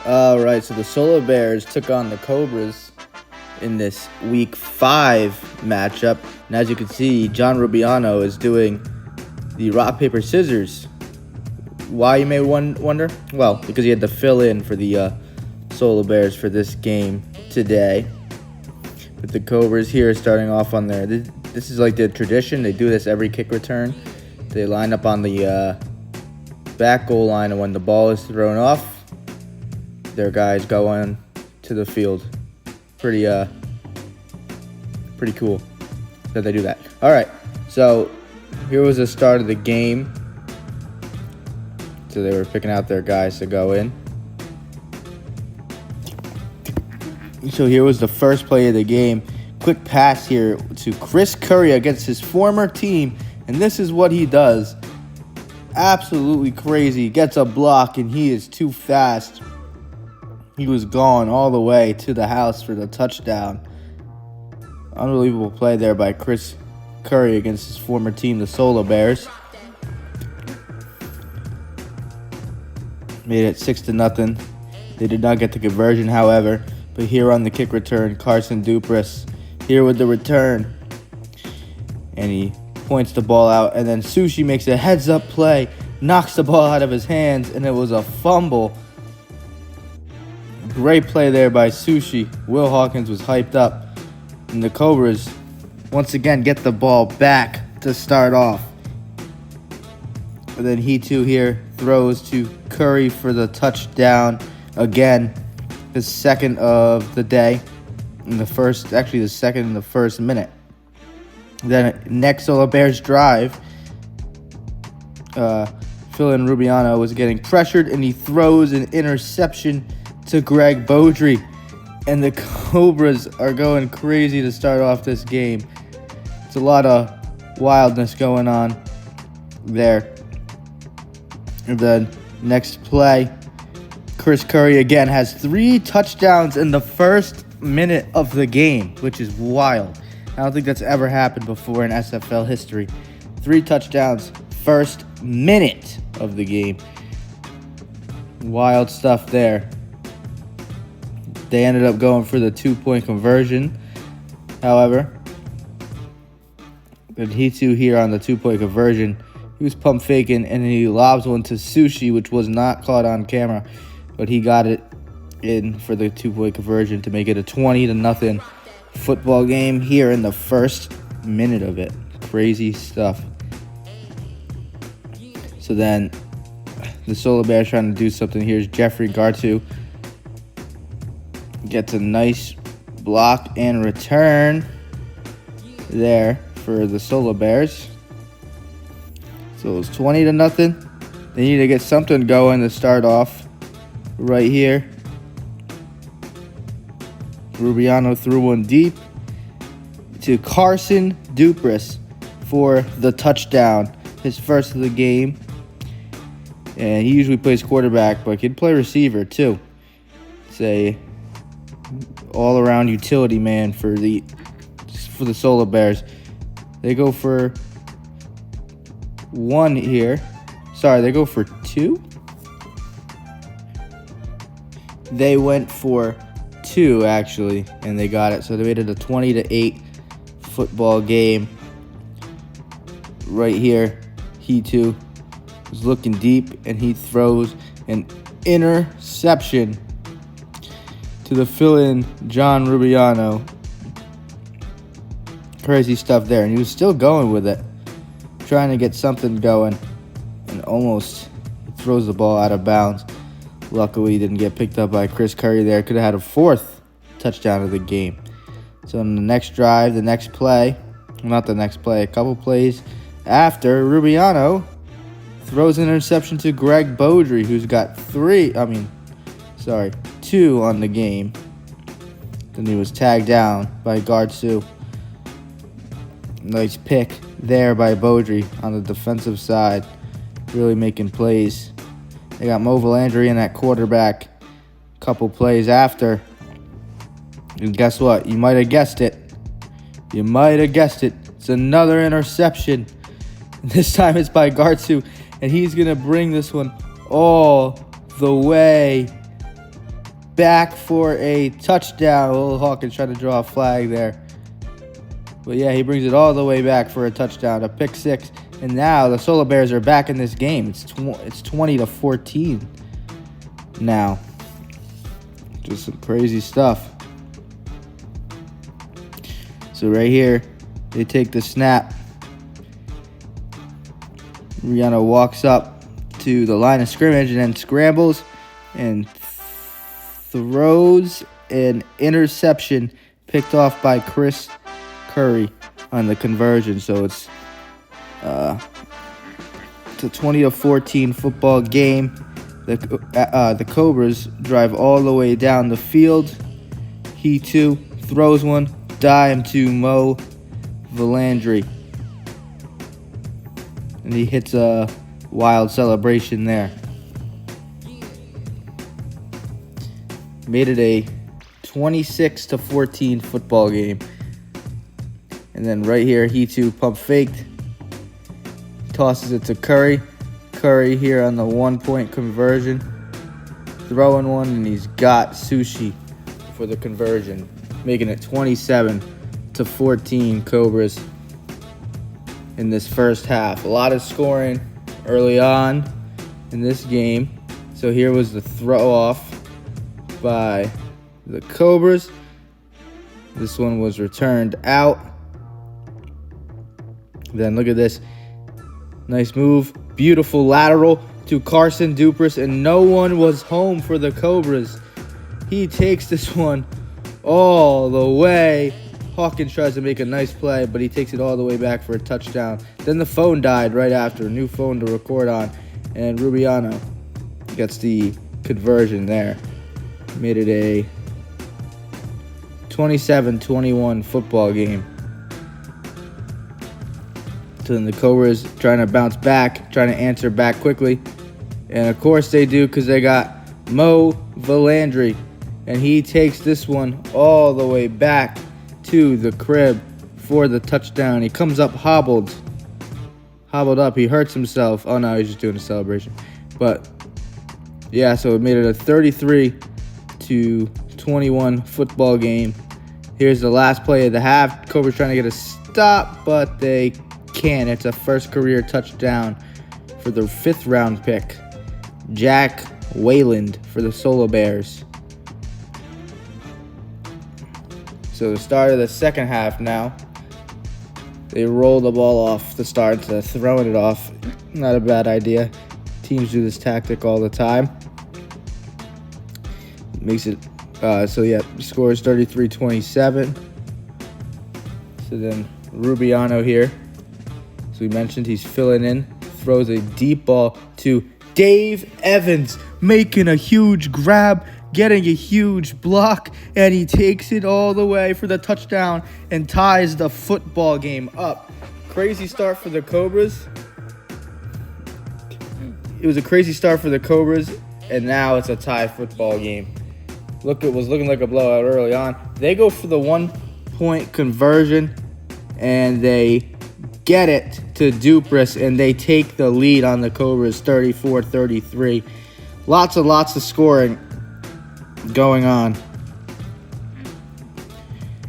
All right, so the Solar Bears took on the Cobras in this Week 5 matchup. And as you can see, John Rubiano is doing the rock, paper, scissors. Why, you may wonder? Well, because he had to fill in for the Solar Bears for this game today. But the Cobras here starting off on there. This is like the tradition. They do this every kick return. They line up on the back goal line, and when the ball is thrown off, their guys go on to the field. Pretty cool that they do that. All right, so here was the start of the game. So they were picking out their guys to go in. So here was the first play of the game. Quick pass here to Chris Curry against his former team, and this is what he does. Absolutely crazy. Gets a block, and he is too fast. He was gone all the way to the house for the touchdown. Unbelievable play there by Chris Curry against his former team, the Solar Bears. Made it 6-0. They did not get the conversion, however. But here on the kick return, Carson Dupress here with the return. And he points the ball out. And then Sushi makes a heads-up play, knocks the ball out of his hands, and it was a fumble. Great play there by Sushi. Will Hawkins was hyped up. And the Cobras, once again, get the ball back to start off. And then he too here throws to Curry for the touchdown. Again, the second of the day. The second in the first minute. Then next Solar Bears drive. Phil Rubiano was getting pressured, and he throws an interception to Greg Beaudry. And the Cobras are going crazy to start off this game. It's a lot of wildness going on there. And then next play, Chris Curry again has 3 touchdowns in the first minute of the game, which is wild. I don't think that's ever happened before in SFL history. 3 touchdowns, first minute of the game. Wild stuff there. They ended up going for the 2-point conversion. However, and he too here on the 2-point conversion, he was pump faking, and he lobs one to Sushi, which was not caught on camera, but he got it in for the 2-point conversion to make it a 20-0 football game here in the first minute of it. Crazy stuff. So then the Solar Bears trying to do something. Here's Jeffrey Gartu. Gets a nice block and return there for the Solar Bears. So it's 20-0. They need to get something going to start off right here. Rubiano threw one deep to Carson Dupress for the touchdown. His first of the game. And he usually plays quarterback, but he can play receiver too. It's a all-around utility man for the Solar Bears. They go for 1 here. Sorry, they go for 2. They went for 2 actually, and they got it. So they made it a 20-8 football game. Right here, he too was looking deep, and he throws an interception to the fill-in John Rubiano. Crazy stuff there. And he was still going with it, trying to get something going, and almost throws the ball out of bounds. Luckily, he didn't get picked up by Chris Curry there. Could have had a 4th touchdown of the game. So in the next drive, the next play, not the next play, a couple plays after, Rubiano throws an interception to Greg Beaudry, who's got 2 on the game. Then he was tagged down by Gartu. Nice pick there by Beaudry on the defensive side. Really making plays. They got Mo Valandry in at quarterback. Couple plays after. And guess what? You might have guessed it. It's another interception. This time it's by Gartu. And he's going to bring this one all the way back for a touchdown. Will Hawkins trying to draw a flag there. But yeah, he brings it all the way back for a touchdown, a pick six. And now the Solar Bears are back in this game. It's 20-14 now. Just some crazy stuff. So right here, they take the snap. Rihanna walks up to the line of scrimmage and then scrambles and throws an interception picked off by Chris Curry on the conversion. So it's a 20-14 football game. The Cobras drive all the way down the field. He too throws one dime to Mo Valandry, and he hits a wild celebration there. Made it a 26-14 football game. And then right here, he too pump faked. Tosses it to Curry. Curry here on the 1-point conversion. Throwing one, and he's got Sushi for the conversion. Making it 27-14 Cobras in this first half. A lot of scoring early on in this game. So here was the throw off by the Cobras. This one was returned out. Then look at this. Nice move. Beautiful lateral to Carson Dupress, and no one was home for the Cobras. He takes this one all the way. Hawkins tries to make a nice play, but he takes it all the way back for a touchdown. Then the phone died right after. A new phone to record on, and Rubiano gets the conversion there. Made it a 27-21 football game. So then the Cobras trying to bounce back, trying to answer back quickly. And of course they do, because they got Mo Valandry. And he takes this one all the way back to the crib for the touchdown. He comes up hobbled up. He hurts himself. Oh no, he's just doing a celebration. But yeah, so it made it a 33-21 football game. Here's the last play of the half. Cobras trying to get a stop, but they can't. It's a first career touchdown for the 5th round pick, Jack Wayland, for the Solar Bears. So the start of the second half now. They roll the ball off the start, so throwing it off. Not a bad idea. Teams do this tactic all the time. Makes it, scores 33-27. So then Rubiano here, as we mentioned, he's filling in. Throws a deep ball to Dave Evans, making a huge grab, getting a huge block, and he takes it all the way for the touchdown and ties the football game up. Crazy start for the Cobras. It was a crazy start for the Cobras, and now it's a tie football game. It was looking like a blowout early on. They go for the 1-point conversion, and they get it to Dupress, and they take the lead on the Cobras 34-33. Lots of scoring going on.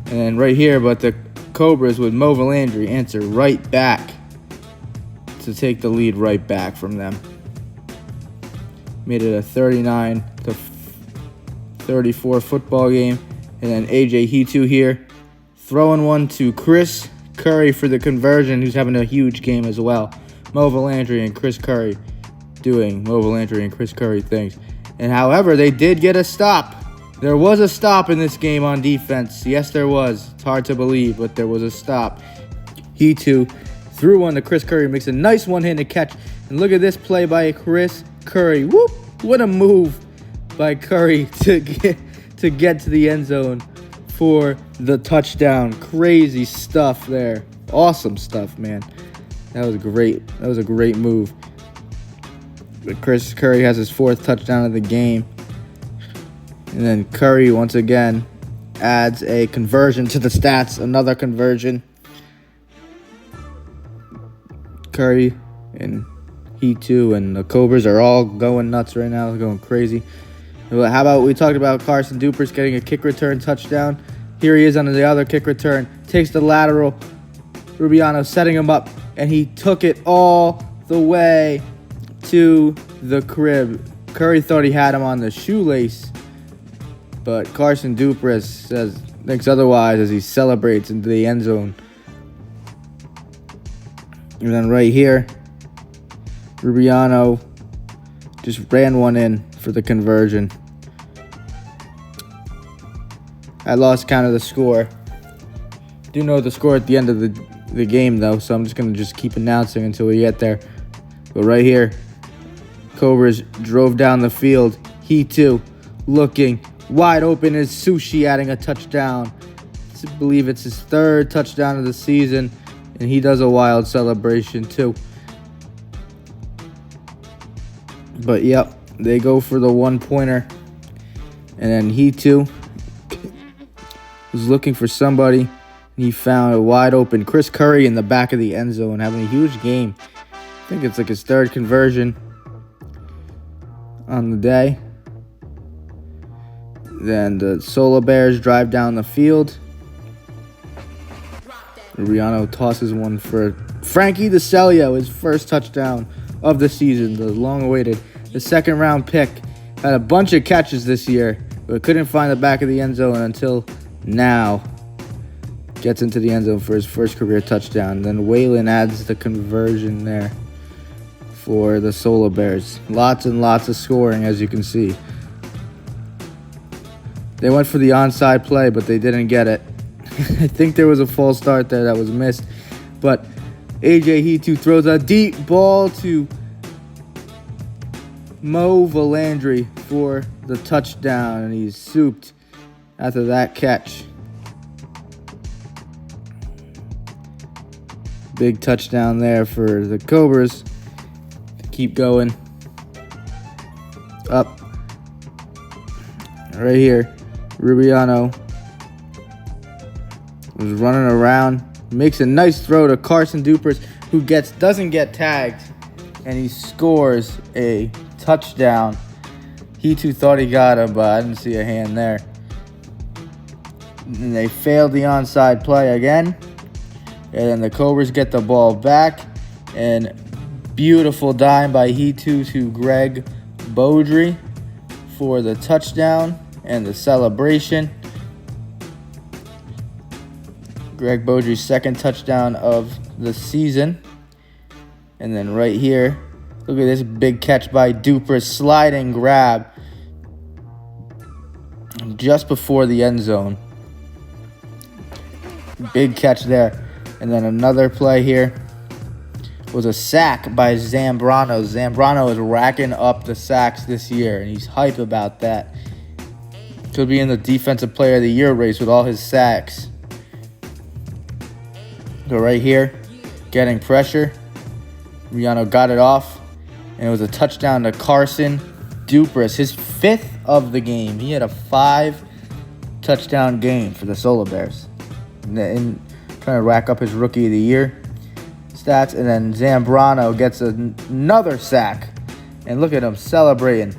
And then right here, but the Cobras with Mo Valandry answer right back to take the lead right back from them. Made it a 39-34 football game. And then AJ Hitu here, throwing one to Chris Curry for the conversion, who's having a huge game as well. Mo Valandry and Chris Curry doing Mo Valandry and Chris Curry things. And however, they did get a stop. There was a stop in this game on defense. Yes, there was. It's hard to believe, but there was a stop. Hitu threw one to Chris Curry, makes a nice one-handed catch. And look at this play by Chris Curry. Whoop! What a move by Curry to get to the end zone for the touchdown. Crazy stuff there. Awesome stuff, man. That was great. That was a great move. But Chris Curry has his 4th touchdown of the game. And then Curry once again adds a conversion to the stats. Another conversion. Curry and Hitu and the Cobras are all going nuts right now. They're going crazy. Well, how about we talked about Carson Dupers getting a kick return touchdown? Here he is on the other kick return. Takes the lateral. Rubiano setting him up, and he took it all the way to the crib. Curry thought he had him on the shoelace, but Carson Dupres thinks otherwise as he celebrates into the end zone. And then right here, Rubiano just ran one in for the conversion. I lost count of the score. Do know the score at the end of the game, though, so I'm just going to just keep announcing until we get there. But right here, Cobras drove down the field. He, too, looking wide open as Sushi adding a touchdown. I believe it's his third touchdown of the season, and he does a wild celebration, too. But, yep, they go for the one-pointer. And then he, too, was looking for somebody, and he found a wide open Chris Curry in the back of the end zone, having a huge game. I think it's like his third conversion on the day. Then the Solar Bears drive down the field. Rubiano tosses one for Frankie DeCelio, his first touchdown of the season, the long-awaited, the second-round pick. Had a bunch of catches this year, but couldn't find the back of the end zone until now. Gets into the end zone for his first career touchdown. Then Waylon adds the conversion there for the Solar Bears. Lots and lots of scoring, as you can see. They went for the onside play, but they didn't get it. I think there was a false start there that was missed. But AJ Hitu throws a deep ball to Mo Valandry for the touchdown, and he's souped after that catch. Big touchdown there for the Cobras. Keep going. Up. Right here, Rubiano was running around. Makes a nice throw to Carson Dupers, who doesn't get tagged, and he scores a touchdown. He too thought he got him, but I didn't see a hand there. And they failed the onside play again. And then the Cobras get the ball back. And beautiful dime by Hitu to Greg Beaudry for the touchdown and the celebration. Greg Beaudry's second touchdown of the season. And then right here, look at this big catch by Duper, sliding grab just before the end zone. Big catch there. And then another play here was a sack by Zambrano. Zambrano is racking up the sacks this year, and he's hype about that. Could be in the Defensive Player of the Year race with all his sacks. So right here, getting pressure. Riano got it off, and it was a touchdown to Carson Dupres, his fifth of the game. He had a 5-touchdown game for the Solar Bears. And trying to rack up his Rookie of the Year stats. And then Zambrano gets another sack. And look at him celebrating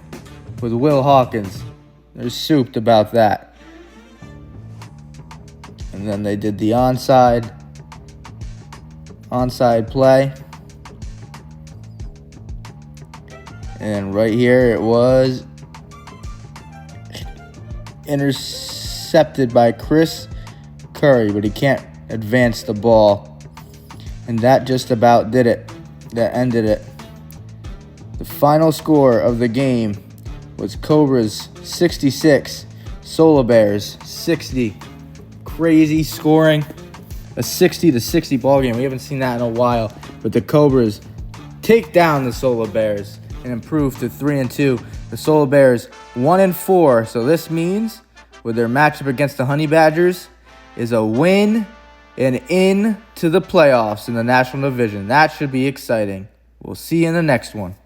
with Will Hawkins. They're souped about that. And then they did the onside play. And right here it was intercepted by Chris Curry, but he can't advance the ball. And that just about did it. That ended it. The final score of the game was Cobras 66, Solar Bears 60. Crazy scoring. A 60-60 ball game. We haven't seen that in a while. But the Cobras take down the Solar Bears and improve to 3-2. The Solar Bears 1-4. So this means with their matchup against the Honey Badgers is a win and in to the playoffs in the National Division. That should be exciting. We'll see you in the next one.